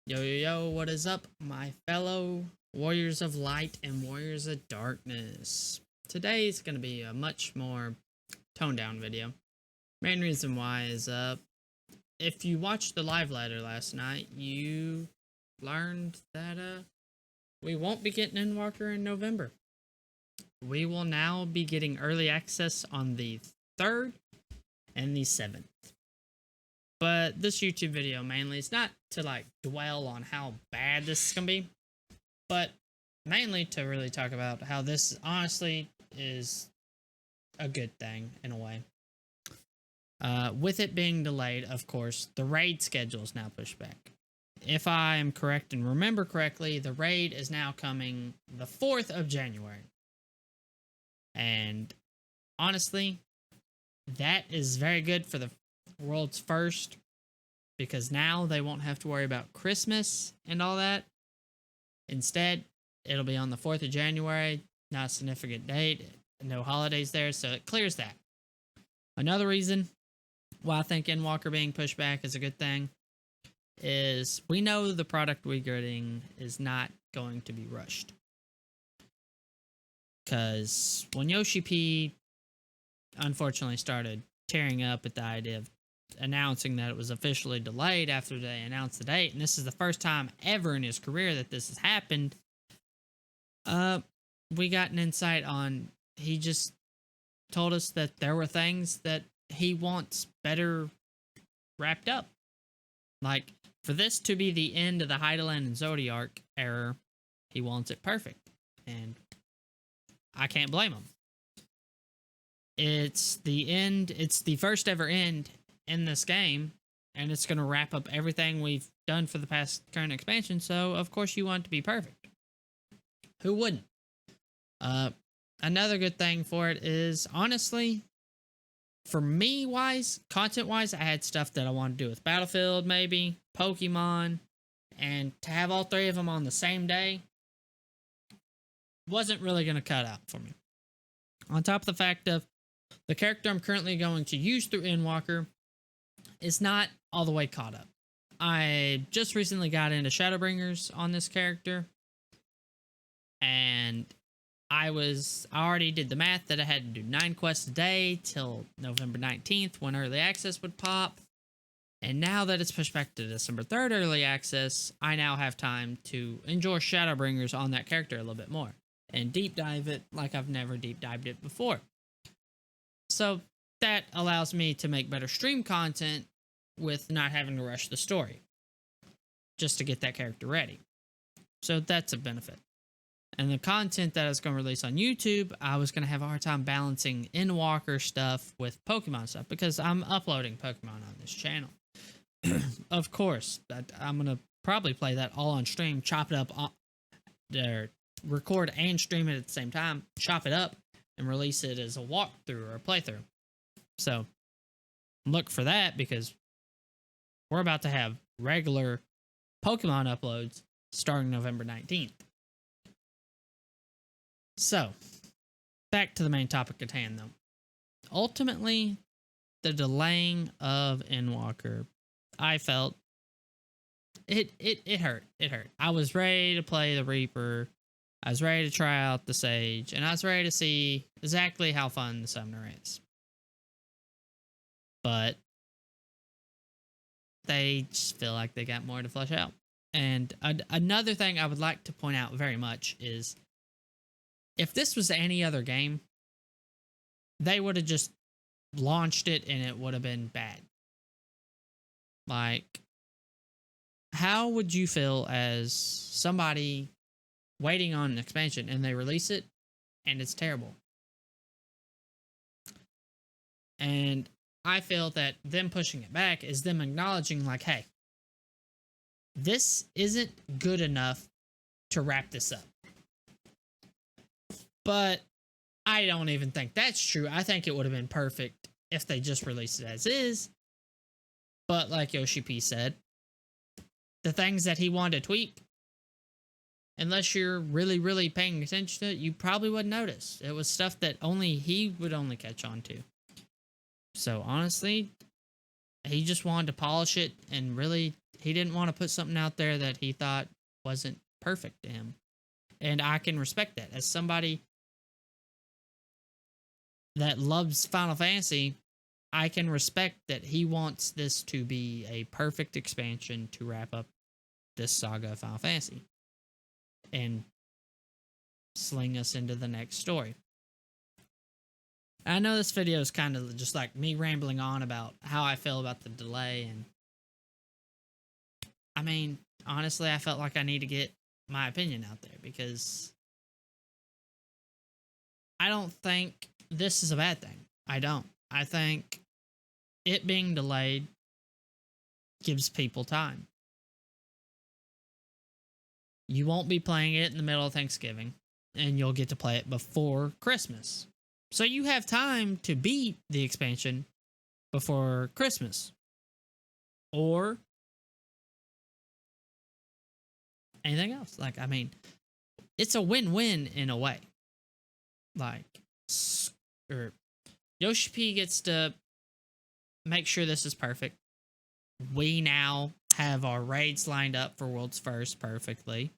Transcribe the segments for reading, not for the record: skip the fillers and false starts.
Yo, yo, yo, what is up, my fellow warriors of light and warriors of darkness? Today is going to be a much more toned down video. Main reason why is, if you watched the live ladder last night, you learned that, we won't be getting Endwalker in November. We will now be getting early access on the 3rd and the 7th. But this YouTube video mainly is not to like dwell on how bad this is going to be, but mainly to really talk about how this honestly is a good thing in a way. With it being delayed, of course, the raid schedule is now pushed back. If I am correct and remember correctly, the raid is now coming the 4th of January. And honestly, that is very good for the world's first, because now they won't have to worry about Christmas and all that. Instead, it'll be on the 4th of January, not a significant date, no holidays there, so it clears that. Another reason why I think Endwalker being pushed back is a good thing is we know the product we're getting is not going to be rushed. Because when Yoshi P unfortunately started tearing up at the idea of announcing that it was officially delayed after they announced the date, and this is the first time ever in his career that this has happened, we got an insight on, he just told us that there were things that he wants better wrapped up. Like, for this to be the end of the Heideland and Zodiac era, he wants it perfect. And I can't blame him. It's the end, it's the first ever end in this game, and it's going to wrap up everything we've done for the past current expansion, so of course you want it to be perfect. Who wouldn't? Another good thing for it is, honestly, for me wise, content wise, I had stuff that I wanted to do with Battlefield, maybe Pokemon, and to have all three of them on the same day wasn't really going to cut out for me. On top of the fact of the character I'm currently going to use through Endwalker is not all the way caught up. I just recently got into Shadowbringers on this character, and I already did the math that I had to do 9 quests a day till November 19th when early access would pop. And now that it's pushed back to December 3rd early access, I now have time to enjoy Shadowbringers on that character a little bit more and deep dive it like I've never deep dived it before. So that allows me to make better stream content with not having to rush the story just to get that character ready. So that's a benefit. And the content that I was going to release on YouTube, I was going to have a hard time balancing Endwalker stuff with Pokemon stuff because I'm uploading Pokemon on this channel. Of course, I'm going to probably play that all on stream, chop it up, record and stream it at the same time, chop it up, and release it as a walkthrough or a playthrough. So look for that because we're about to have regular Pokemon uploads starting November 19th. So, back to the main topic at hand, though. Ultimately, the delaying of Endwalker, I felt it hurt. It hurt. I was ready to play the Reaper. I was ready to try out the Sage, and I was ready to see exactly how fun the Summoner is. But they just feel like they got more to flesh out. And another thing I would like to point out very much is, if this was any other game, they would have just launched it and it would have been bad. Like, how would you feel as somebody waiting on an expansion and they release it and it's terrible? And I feel that them pushing it back is them acknowledging, like, hey, this isn't good enough to wrap this up. But I don't even think that's true. I think it would have been perfect if they just released it as is. But like Yoshi P said, the things that he wanted to tweak, unless you're really, really paying attention to it, you probably wouldn't notice. It was stuff that only he would only catch on to. So honestly, he just wanted to polish it and really he didn't want to put something out there that he thought wasn't perfect to him. And I can respect that. As somebody that loves Final Fantasy, I can respect that he wants this to be a perfect expansion to wrap up this saga of Final Fantasy and sling us into the next story. I know this video is kind of just like me rambling on about how I feel about the delay, and I mean, honestly, I felt like I need to get my opinion out there because I don't think this is a bad thing. I don't. I think it being delayed gives people time. You won't be playing it in the middle of Thanksgiving, and you'll get to play it before Christmas. So you have time to beat the expansion before Christmas. Or anything else. Like, I mean, it's a win-win in a way. Like, Yoshi P gets to make sure this is perfect. We now have our raids lined up for World's First perfectly.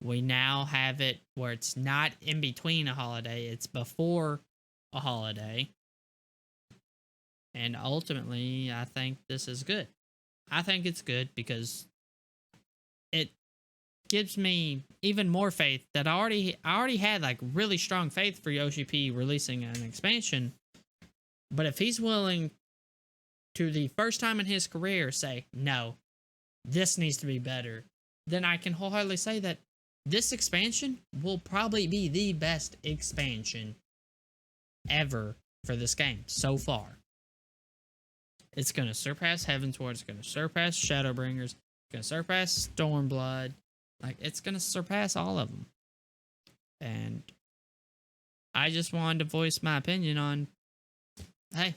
We now have it where it's not in between a holiday, it's before a holiday. And ultimately, I think this is good. I think it's good because it gives me even more faith that I already had like really strong faith for Yoshi P releasing an expansion. But if he's willing to, the first time in his career, say, no, this needs to be better, then I can wholeheartedly say that this expansion will probably be the best expansion ever for this game so far. It's going to surpass Heavensward. It's going to surpass Shadowbringers. It's going to surpass Stormblood. Like, it's going to surpass all of them. And I just wanted to voice my opinion on, hey,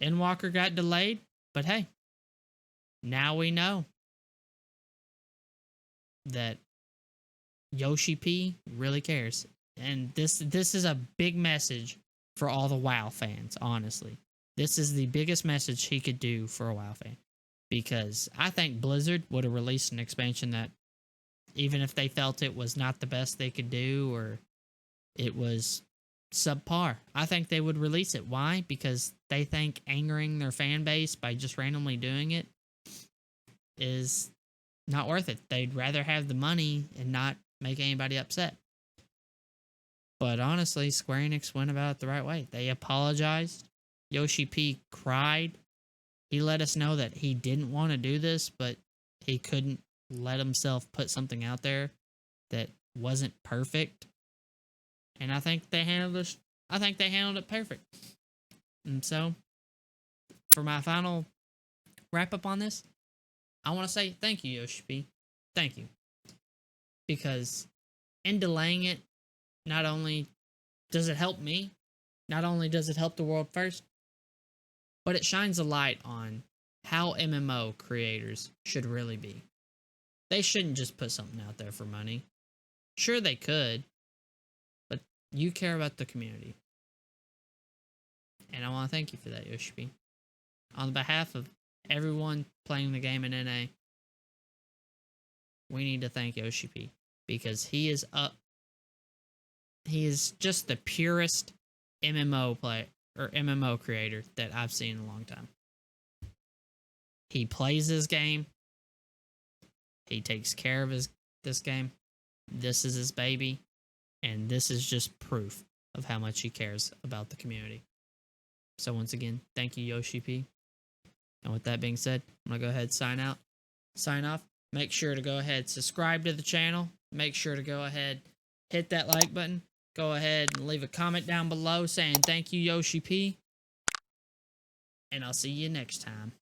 Endwalker got delayed, but hey, now we know that Yoshi P really cares. And this is a big message for all the WoW fans, honestly. This is the biggest message he could do for a WoW fan. Because I think Blizzard would have released an expansion that, even if they felt it was not the best they could do or it was subpar, I think they would release it. Why? Because they think angering their fan base by just randomly doing it is not worth it. They'd rather have the money and not make anybody upset. But honestly, Square Enix went about it the right way. They apologized. Yoshi P cried. He let us know that he didn't want to do this, but he couldn't let himself put something out there that wasn't perfect. And I think they handled this. I think they handled it perfect. And so, for my final wrap up on this, I want to say thank you, Yoshi P. Thank you. Because in delaying it, not only does it help me, not only does it help the world first, but it shines a light on how MMO creators should really be. They shouldn't just put something out there for money. Sure, they could, but you care about the community. And I want to thank you for that, Yoshi P. On behalf of everyone playing the game in NA, we need to thank Yoshi P, because he is just the purest MMO player or MMO creator that I've seen in a long time. He plays his game. He takes care of this game. This is his baby, and this is just proof of how much he cares about the community. So once again, thank you, Yoshi P. And with that being said, I'm going to go ahead and sign off. Make sure to go ahead, subscribe to the channel. Make sure to go ahead, hit that like button. Go ahead and leave a comment down below saying thank you, Yoshi P. And I'll see you next time.